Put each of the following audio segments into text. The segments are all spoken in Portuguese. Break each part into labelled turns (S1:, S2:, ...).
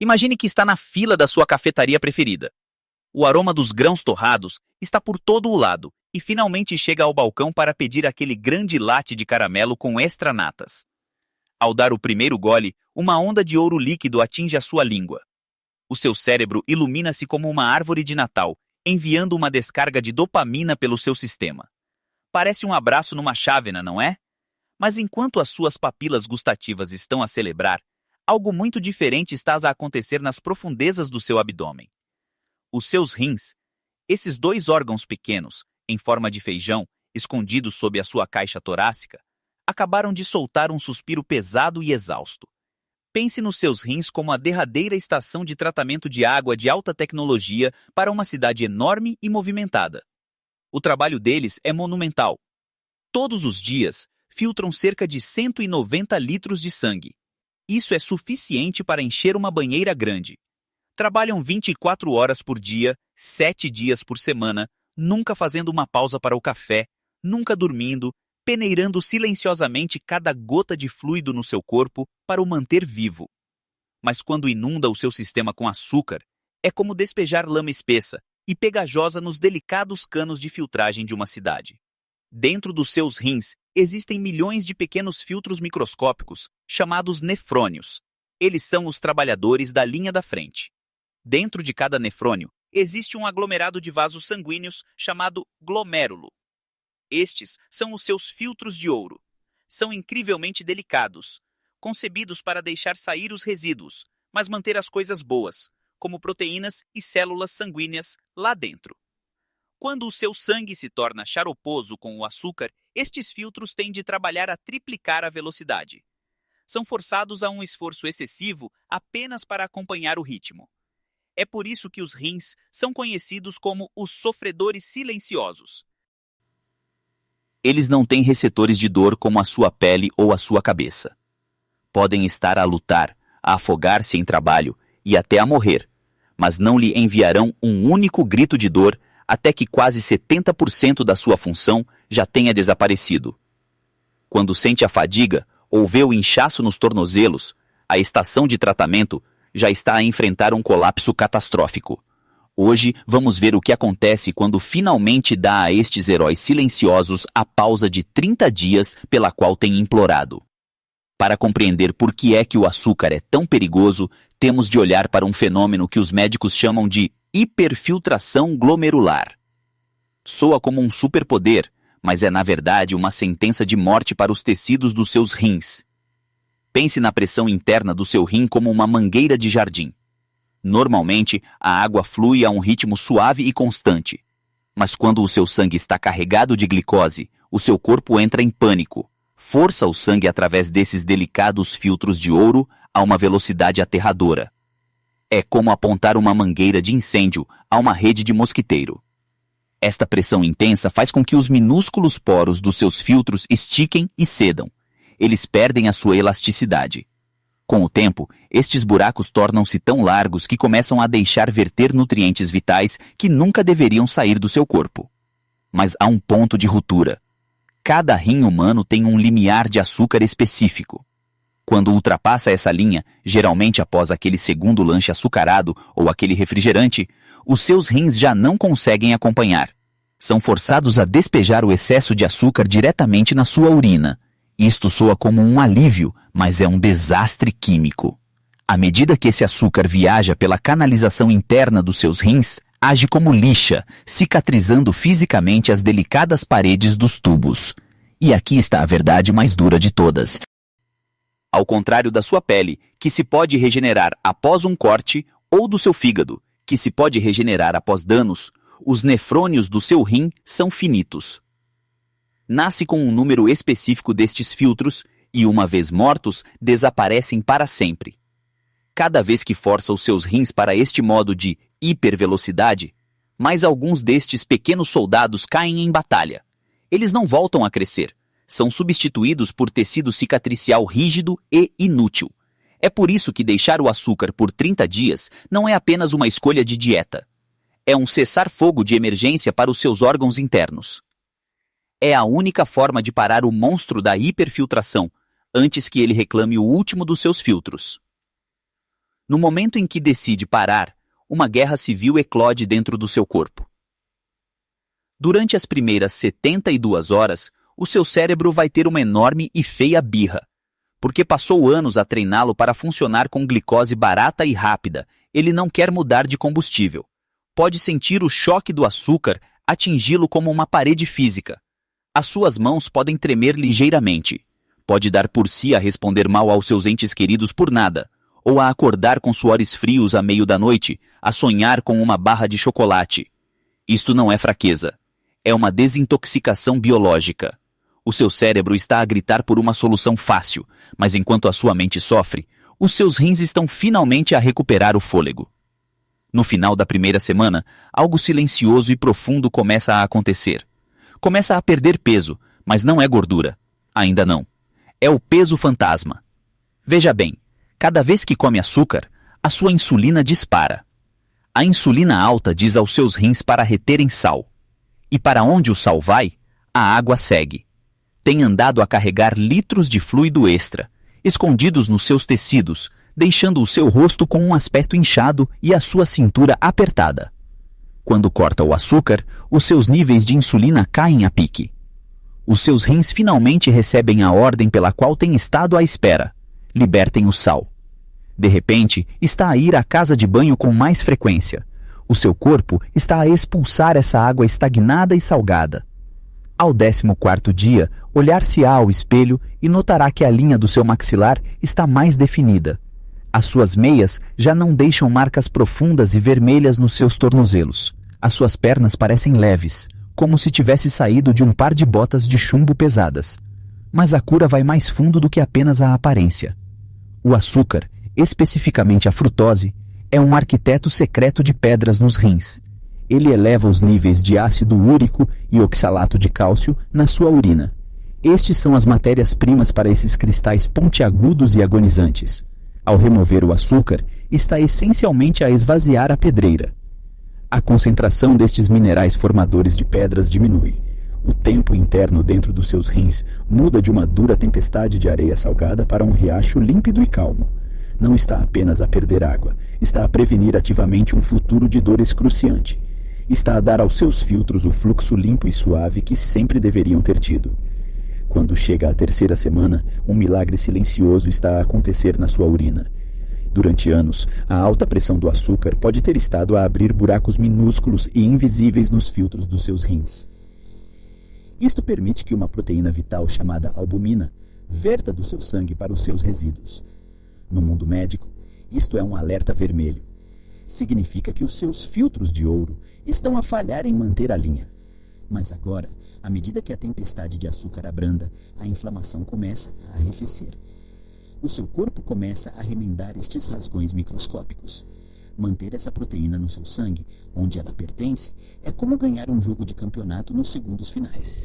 S1: Imagine que está na fila da sua cafetaria preferida. O aroma dos grãos torrados está por todo o lado e finalmente chega ao balcão para pedir aquele grande latte de caramelo com extra natas. Ao dar o primeiro gole, uma onda de ouro líquido atinge a sua língua. O seu cérebro ilumina-se como uma árvore de Natal, enviando uma descarga de dopamina pelo seu sistema. Parece um abraço numa chávena, não é? Mas enquanto as suas papilas gustativas estão a celebrar, algo muito diferente está a acontecer nas profundezas do seu abdômen. Os seus rins, esses dois órgãos pequenos, em forma de feijão, escondidos sob a sua caixa torácica, acabaram de soltar um suspiro pesado e exausto. Pense nos seus rins como a derradeira estação de tratamento de água de alta tecnologia para uma cidade enorme e movimentada. O trabalho deles é monumental. Todos os dias, filtram cerca de 190 litros de sangue. Isso é suficiente para encher uma banheira grande. Trabalham 24 horas por dia, 7 dias por semana, nunca fazendo uma pausa para o café, nunca dormindo, peneirando silenciosamente cada gota de fluido no seu corpo para o manter vivo. Mas quando inunda o seu sistema com açúcar, é como despejar lama espessa e pegajosa nos delicados canos de filtragem de uma cidade. Dentro dos seus rins existem milhões de pequenos filtros microscópicos, chamados nefrônios. Eles são os trabalhadores da linha da frente. Dentro de cada nefrônio existe um aglomerado de vasos sanguíneos chamado glomérulo. Estes são os seus filtros de ouro. São incrivelmente delicados, concebidos para deixar sair os resíduos, mas manter as coisas boas, como proteínas e células sanguíneas, lá dentro. Quando o seu sangue se torna xaroposo com o açúcar, estes filtros têm de trabalhar a triplicar a velocidade. São forçados a um esforço excessivo apenas para acompanhar o ritmo. É por isso que os rins são conhecidos como os sofredores silenciosos. Eles não têm receptores de dor como a sua pele ou a sua cabeça. Podem estar a lutar, a afogar-se em trabalho e até a morrer, mas não lhe enviarão um único grito de dor até que quase 70% da sua função já tenha desaparecido. Quando sente a fadiga ou vê o inchaço nos tornozelos, a estação de tratamento já está a enfrentar um colapso catastrófico. Hoje vamos ver o que acontece quando finalmente dá a estes heróis silenciosos a pausa de 30 dias pela qual tem implorado. Para compreender por que é que o açúcar é tão perigoso, temos de olhar para um fenômeno que os médicos chamam de hiperfiltração glomerular. Soa como um superpoder, mas é na verdade uma sentença de morte para os tecidos dos seus rins. Pense na pressão interna do seu rim como uma mangueira de jardim. Normalmente, a água flui a um ritmo suave e constante. Mas quando o seu sangue está carregado de glicose, o seu corpo entra em pânico. Força o sangue através desses delicados filtros de ouro a uma velocidade aterradora. É como apontar uma mangueira de incêndio a uma rede de mosquiteiro. Esta pressão intensa faz com que os minúsculos poros dos seus filtros estiquem e cedam. Eles perdem a sua elasticidade. Com o tempo, estes buracos tornam-se tão largos que começam a deixar verter nutrientes vitais que nunca deveriam sair do seu corpo. Mas há um ponto de ruptura. Cada rim humano tem um limiar de açúcar específico. Quando ultrapassa essa linha, geralmente após aquele segundo lanche açucarado ou aquele refrigerante, os seus rins já não conseguem acompanhar. São forçados a despejar o excesso de açúcar diretamente na sua urina. Isto soa como um alívio, mas é um desastre químico. À medida que esse açúcar viaja pela canalização interna dos seus rins, age como lixa, cicatrizando fisicamente as delicadas paredes dos tubos. E aqui está a verdade mais dura de todas. Ao contrário da sua pele, que se pode regenerar após um corte, ou do seu fígado, que se pode regenerar após danos, os nefrônios do seu rim são finitos. Nasce com um número específico destes filtros e, uma vez mortos, desaparecem para sempre. Cada vez que força os seus rins para este modo de hipervelocidade, mais alguns destes pequenos soldados caem em batalha. Eles não voltam a crescer. São substituídos por tecido cicatricial rígido e inútil. É por isso que deixar o açúcar por 30 dias não é apenas uma escolha de dieta. É um cessar-fogo de emergência para os seus órgãos internos. É a única forma de parar o monstro da hiperfiltração antes que ele reclame o último dos seus filtros. No momento em que decide parar, uma guerra civil eclode dentro do seu corpo. Durante as primeiras 72 horas, o seu cérebro vai ter uma enorme e feia birra. Porque passou anos a treiná-lo para funcionar com glicose barata e rápida, ele não quer mudar de combustível. Pode sentir o choque do açúcar atingi-lo como uma parede física. As suas mãos podem tremer ligeiramente. Pode dar por si a responder mal aos seus entes queridos por nada, ou a acordar com suores frios à meio da noite, a sonhar com uma barra de chocolate. Isto não é fraqueza. É uma desintoxicação biológica. O seu cérebro está a gritar por uma solução fácil, mas enquanto a sua mente sofre, os seus rins estão finalmente a recuperar o fôlego. No final da primeira semana, algo silencioso e profundo começa a acontecer. Começa a perder peso, mas não é gordura. Ainda não. É o peso fantasma. Veja bem, cada vez que come açúcar, a sua insulina dispara. A insulina alta diz aos seus rins para reterem sal. E para onde o sal vai, a água segue. Tem andado a carregar litros de fluido extra, escondidos nos seus tecidos, deixando o seu rosto com um aspecto inchado e a sua cintura apertada. Quando corta o açúcar, os seus níveis de insulina caem a pique. Os seus rins finalmente recebem a ordem pela qual têm estado à espera. Libertem o sal. De repente, está a ir à casa de banho com mais frequência. O seu corpo está a expulsar essa água estagnada e salgada. Ao 14º dia, olhar-se-á ao espelho e notará que a linha do seu maxilar está mais definida. As suas meias já não deixam marcas profundas e vermelhas nos seus tornozelos. As suas pernas parecem leves, como se tivesse saído de um par de botas de chumbo pesadas. Mas a cura vai mais fundo do que apenas a aparência. O açúcar, especificamente a frutose, é um arquiteto secreto de pedras nos rins. Ele eleva os níveis de ácido úrico e oxalato de cálcio na sua urina. Estes são as matérias-primas para esses cristais pontiagudos e agonizantes. Ao remover o açúcar, está essencialmente a esvaziar a pedreira. A concentração destes minerais formadores de pedras diminui. O tempo interno dentro dos seus rins muda de uma dura tempestade de areia salgada para um riacho límpido e calmo. Não está apenas a perder água, está a prevenir ativamente um futuro de dor excruciante. Está a dar aos seus filtros o fluxo limpo e suave que sempre deveriam ter tido. Quando chega a terceira semana, um milagre silencioso está a acontecer na sua urina. Durante anos, a alta pressão do açúcar pode ter estado a abrir buracos minúsculos e invisíveis nos filtros dos seus rins. Isto permite que uma proteína vital chamada albumina verta do seu sangue para os seus resíduos. No mundo médico, isto é um alerta vermelho. Significa que os seus filtros de ouro estão a falhar em manter a linha. Mas agora, à medida que a tempestade de açúcar abranda, a inflamação começa a arrefecer. O seu corpo começa a remendar estes rasgões microscópicos. Manter essa proteína no seu sangue, onde ela pertence, é como ganhar um jogo de campeonato nos segundos finais.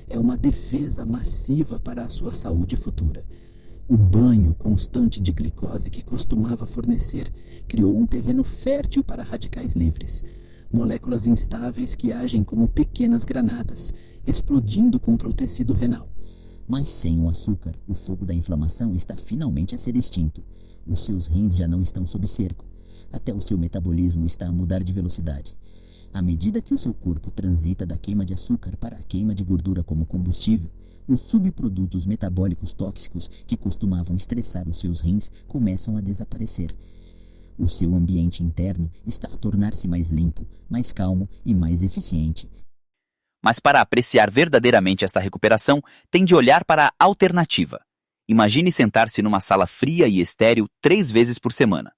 S1: É uma defesa massiva para a sua saúde futura. O banho constante de glicose que costumava fornecer criou um terreno fértil para radicais livres. Moléculas instáveis que agem como pequenas granadas, explodindo contra o tecido renal. Mas sem o açúcar, o fogo da inflamação está finalmente a ser extinto. Os seus rins já não estão sob cerco. Até o seu metabolismo está a mudar de velocidade. À medida que o seu corpo transita da queima de açúcar para a queima de gordura como combustível, os subprodutos metabólicos tóxicos que costumavam estressar os seus rins começam a desaparecer. O seu ambiente interno está a tornar-se mais limpo, mais calmo e mais eficiente. Mas para apreciar verdadeiramente esta recuperação, tem de olhar para a alternativa. Imagine sentar-se numa sala fria e estéril 3 vezes por semana.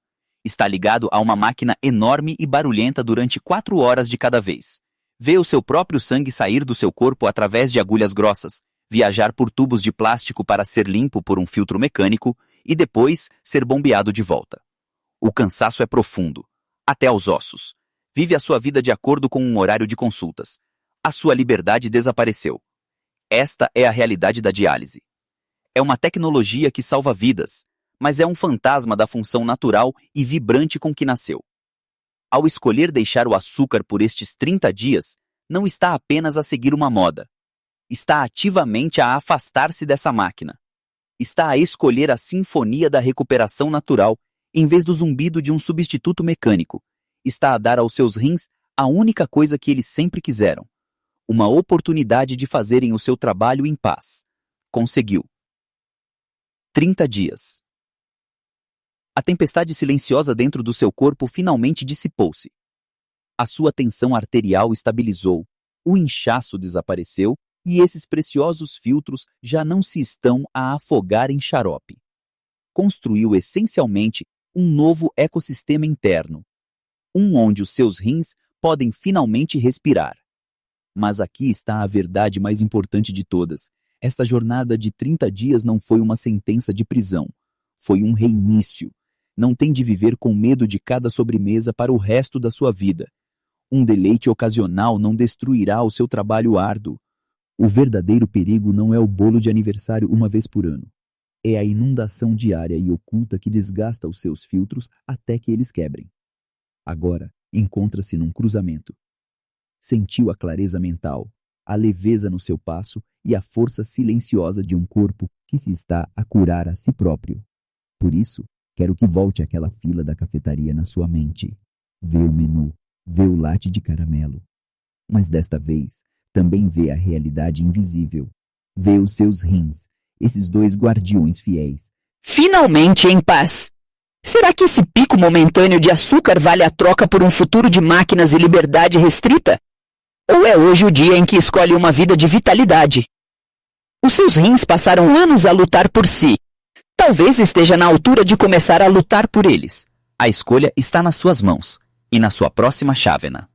S1: Está ligado a uma máquina enorme e barulhenta durante 4 horas de cada vez. Vê o seu próprio sangue sair do seu corpo através de agulhas grossas, viajar por tubos de plástico para ser limpo por um filtro mecânico e depois ser bombeado de volta. O cansaço é profundo, até aos ossos. Vive a sua vida de acordo com um horário de consultas. A sua liberdade desapareceu. Esta é a realidade da diálise. É uma tecnologia que salva vidas, mas é um fantasma da função natural e vibrante com que nasceu. Ao escolher deixar o açúcar por estes 30 dias, não está apenas a seguir uma moda. Está ativamente a afastar-se dessa máquina. Está a escolher a sinfonia da recuperação natural em vez do zumbido de um substituto mecânico, está a dar aos seus rins a única coisa que eles sempre quiseram: uma oportunidade de fazerem o seu trabalho em paz. Conseguiu. 30 dias. A tempestade silenciosa dentro do seu corpo finalmente dissipou-se. A sua tensão arterial estabilizou, o inchaço desapareceu e esses preciosos filtros já não se estão a afogar em xarope. Construiu essencialmente um novo ecossistema interno, onde os seus rins podem finalmente respirar. Mas aqui está a verdade mais importante de todas. Esta jornada de 30 dias não foi uma sentença de prisão. Foi um reinício. Não tem de viver com medo de cada sobremesa para o resto da sua vida. Um deleite ocasional não destruirá o seu trabalho árduo. O verdadeiro perigo não é o bolo de aniversário uma vez por ano. É a inundação diária e oculta que desgasta os seus filtros até que eles quebrem. Agora, encontra-se num cruzamento. Sentiu a clareza mental, a leveza no seu passo e a força silenciosa de um corpo que se está a curar a si próprio. Por isso, quero que volte àquela fila da cafetaria na sua mente. Vê o menu, vê o latte de caramelo. Mas desta vez, também vê a realidade invisível. Vê os seus rins, esses dois guardiões fiéis.
S2: Finalmente em paz! Será que esse pico momentâneo de açúcar vale a troca por um futuro de máquinas e liberdade restrita? Ou é hoje o dia em que escolhe uma vida de vitalidade? Os seus rins passaram anos a lutar por si. Talvez esteja na altura de começar a lutar por eles.
S1: A escolha está nas suas mãos e na sua próxima chávena.